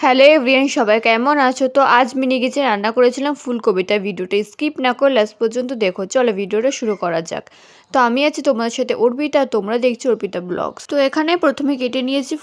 Hello everyone, সবাই কেমন আছো? তো আজ আমি নিয়ে গেছি রান্না করেছিলাম ফুলকপিটা। ভিডিওটা স্কিপ না করে লাস্ট পর্যন্ত দেখো। চলো ভিডিওটা শুরু করা যাক। তো আমি আছি তোমার সাথে অর্পিতা, তোমরা দেখছো অর্পিতা ব্লগস। তো এখানে প্রথমে কেটে নিয়েছি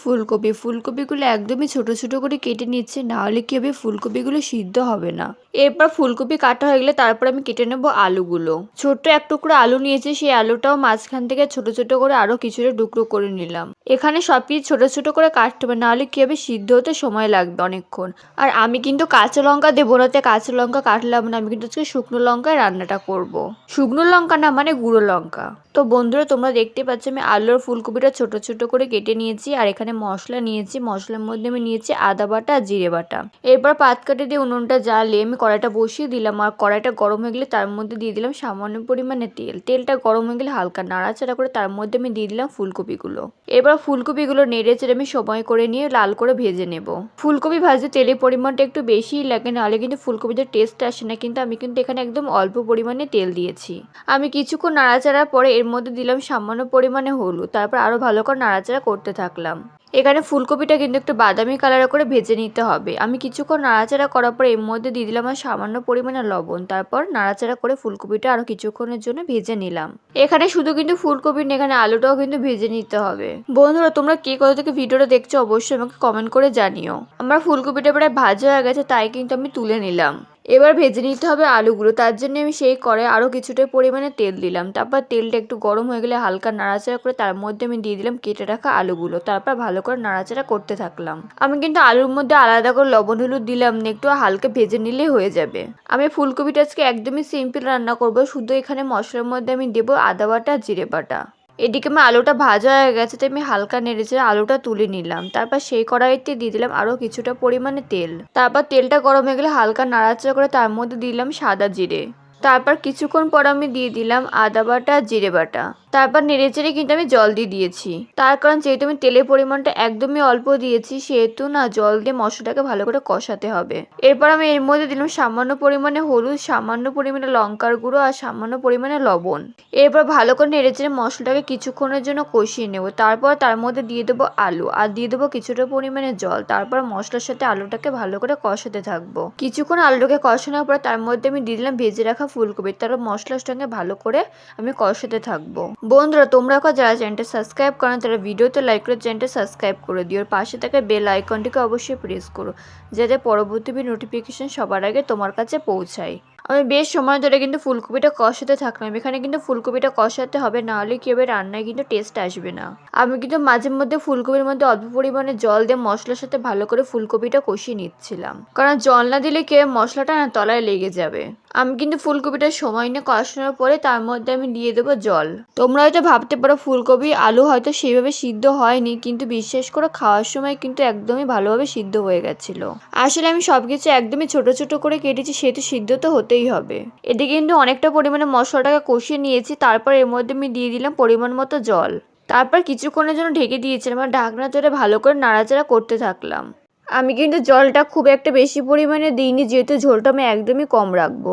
ফুলকপিগুলো একদমই ছোট ছোট করে কেটে নিচ্ছে, না হলে কি হবে, ফুলকপিগুলো সিদ্ধ হবে না। এরপর ফুলকপি কাটা হয়ে গেলে তারপর আমি কেটে নেবো আলুগুলো। ছোট্ট এক টুকরো আলু নিয়েছি, সেই আলুটাও মাঝখান থেকে ছোট ছোট করে আরো কিছুটা টুকরো করে নিলাম। এখানে সবকিছু ছোট ছোট করে কাটতে হবে, নাহলে কি হবে, সিদ্ধ হতে সময় লাগবে অনেকক্ষণ। আর আমি কিন্তু কাঁচা লঙ্কা দেবো না, কাঁচা লঙ্কা কাটলাম না, আমি কিন্তু আজকে শুকনো লঙ্কায় রান্নাটা করব। শুকনো লঙ্কা না, মানে গুঁড়ো লঙ্কা। তো বন্ধুরা, তোমরা দেখতে পাচ্ছ আমি আলু আর ফুলকপিটা ছোট ছোট করে কেটে নিয়েছি। আর এখানে মশলা নিয়েছি, মশলার মধ্যে আমি নিয়েছি আদা বাটা আর জিরে বাটা। এরপর পাত কাটে দিয়ে উনুনটা জ্বালিয়ে আমি কড়াইটা বসিয়ে দিলাম। আর কড়াইটা গরম হয়ে গেলে তার মধ্যে দিয়ে দিলাম সামান্য পরিমাণে তেল। তেলটা গরম হয়ে গেলে হালকা নাড়াচাড়া করে তার মধ্যে আমি দিয়ে দিলাম ফুলকপিগুলো। এবার ফুলকপিগুলো নেড়ে চেড়ে আমি সময় করে নিয়ে লাল করে ভেজে নেব। ফুলকপি ভাজতে তেলের পরিমাণটা একটু বেশিই লাগে, নাহলে কিন্তু ফুলকপিতে টেস্ট আসে না। কিন্তু আমি কিন্তু এখানে একদম অল্প পরিমাণে তেল দিয়েছি। আমি কিছুক্ষণ নাড়াচাড়ার পরে এর মধ্যে দিলাম সামান্য পরিমাণে হলুদ। তারপর আরও ভালো করে নাড়াচাড়া করতে থাকলাম। এখানে ফুলকপিটা কিন্তু একটু বাদামি কালার করে ভেজে নিতে হবে। আমি কিছুক্ষণ নাড়াচাড়া করার পর এর মধ্যে দিয়ে দিলাম আর সামান্য পরিমাণে লবণ। তারপর নাড়াচাড়া করে ফুলকপিটা আরও কিছুক্ষণের জন্য ভেজে নিলাম। এখানে শুধু কিন্তু ফুলকপি না, এখানে আলুটাও কিন্তু ভেজে নিতে হবে। বন্ধুরা, তোমরা কে কোথা থেকে ভিডিওটা দেখছো অবশ্যই আমাকে কমেন্ট করে জানিও। আমার ফুলকপিটা প্রায় ভাজা হয়ে গেছে, তাই কিন্তু আমি তুলে নিলাম। এবার ভেজে নিতে হবে আলুগুলো। তার জন্য আমি সেই কড়াই আরও কিছুটা পরিমাণে তেল দিলাম। তারপর তেলটা একটু গরম হয়ে গেলে হালকা নাড়াচাড়া করে তার মধ্যে আমি দিয়ে দিলাম কেটে রাখা আলুগুলো। তারপর ভালো করে নাড়াচাড়া করতে থাকলাম। আমি কিন্তু আলুর মধ্যে আলাদা করে লবণ হলুদ দিলাম না, একটু হালকা ভেজে নিলেই হয়ে যাবে। আমি ফুলকপিটা আজকে একদমই সিম্পল রান্না করব। শুধু এখানে মশলার মধ্যে আমি দেবো আদা বাটা জিরে বাটা। এদিকে আমার আলুটা ভাজা হয়ে গেছে, তাই আমি হালকা নেড়েচেড়ে আলুটা তুলে নিলাম। তারপর সেই কড়াইতে দিয়ে দিলাম আরও কিছুটা পরিমাণে তেল। তারপর তেলটা গরম হয়ে গেলে হালকা নাড়াচাড়া করে তার মধ্যে দিলাম সাদা জিরে। তারপর কিছুক্ষণ পর আমি দিয়ে দিলাম আদা বাটা জিরে বাটা। তারপর নেড়েচেড়ে কিন্তু আমি জল দিয়ে দিয়েছি। তার কারণ যেহেতু আমি তেলের পরিমাণটা একদমই অল্প দিয়েছি, সেহেতু না জল দিয়ে মশলাটাকে ভালো করে কষাতে হবে। এরপর আমি এর মধ্যে দিলাম সামান্য পরিমাণে হলুদ, সামান্য পরিমাণে লঙ্কার গুঁড়ো আর সামান্য পরিমাণে লবণ। এরপর ভালো করে নেড়েচেড়ে মশলাটাকে কিছুক্ষণের জন্য কষিয়ে নেব। তারপর তার মধ্যে দিয়ে দেবো আলু আর দিয়ে দেবো কিছুটা পরিমাণে জল। তারপর মশলার সাথে আলুটাকে ভালো করে কষাতে থাকবো। কিছুক্ষণ আলুটাকে কষানোর পর তার মধ্যে আমি দিয়ে দিলাম ভেজে রাখা ফুলকপি। তারপর মশলার সঙ্গে ভালো করে আমি কষাতে থাকবো। বন্ধুরা, তোমরা এখন যারা চ্যানেলটা সাবস্ক্রাইব করো তারা ভিডিওতে লাইক করে চ্যানেলটা সাবস্ক্রাইব করে দিও। আর পাশে থাকা বেল আইকনটিকে অবশ্যই প্রেস করো, যাতে পরবর্তী নোটিফিকেশন সবার আগে তোমার কাছে পৌঁছায়। আমি বেশ সময় ধরে কিন্তু ফুলকপিটা কষাতে থাকলাম। এখানে কিন্তু ফুলকপিটা কষাতে হবে, না হলে কি হবে, রান্নায় কিন্তু টেস্ট আসবে না। আমি কিন্তু মাঝে মধ্যে ফুলকপির মধ্যে অল্প পরিমাণে জল দিয়ে মশলার সাথে ভালো করে ফুলকপিটা কষিয়ে নিচ্ছিলাম, কারণ জল না দিলে কি মশলাটা না তলায় লেগে যাবে। আমি কিন্তু ফুলকপিটা সময় নিয়ে কষানোর পরে তার মধ্যে আমি দিয়ে দেবো জল। তোমরা হয়তো ভাবতে পারো ফুলকপি আলু হয়তো সেইভাবে সিদ্ধ হয়নি, কিন্তু বিশ্বাস করে খাওয়ার সময় কিন্তু একদমই ভালোভাবে সিদ্ধ হয়ে গেছিল। আসলে আমি সবকিছু একদমই ছোট ছোট করে কেটেছি, সেহেতু সিদ্ধ তো হতেই হবে। এদিকে কিন্তু অনেকটা পরিমাণে মশলাটাকে কষিয়ে নিয়েছি। তারপর এর মধ্যে আমি দিয়ে দিলাম পরিমাণ মতো জল। তারপর কিছুক্ষণের জন্য ঢেকে দিয়েছিলাম আর ঢাকনা ধরে ভালো করে নাড়াচাড়া করতে থাকলাম। আমি কিন্তু জলটা খুব একটা বেশি পরিমাণে দিইনি, যেহেতু ঝোলটা আমি একদমই কম রাখবো।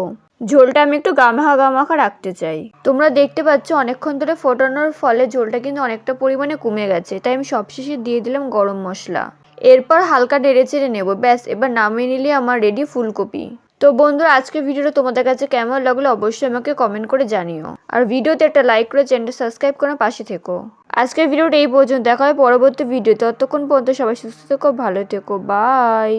ঝোলটা আমি একটু গামাখা গামাখা রাখতে চাই। তোমরা দেখতে পাচ্ছ অনেকক্ষণ ধরে ফোটানোর ফলে ঝোলটা কিন্তু অনেকটা পরিমাণে কমে গেছে, তাই আমি সবশেষে দিয়ে দিলাম গরম মশলা। এরপর হালকা নেড়ে চেড়ে নেবো। ব্যাস, এবার নামিয়ে নিলে আমার রেডি ফুলকপি। তো বন্ধুরা, আজকের ভিডিওটা তোমাদের কাছে কেমন লাগলো অবশ্যই আমাকে কমেন্ট করে জানিও। আর ভিডিওতে একটা লাইক করে চ্যানেলটা সাবস্ক্রাইব করে পাশে থেকো। আজকের ভিডিওটা এই পর্যন্ত, দেখা হয় পরবর্তী ভিডিও। ততক্ষণ পর্যন্ত সবাই সুস্থ থেকো, ভালো থেকো, বাই।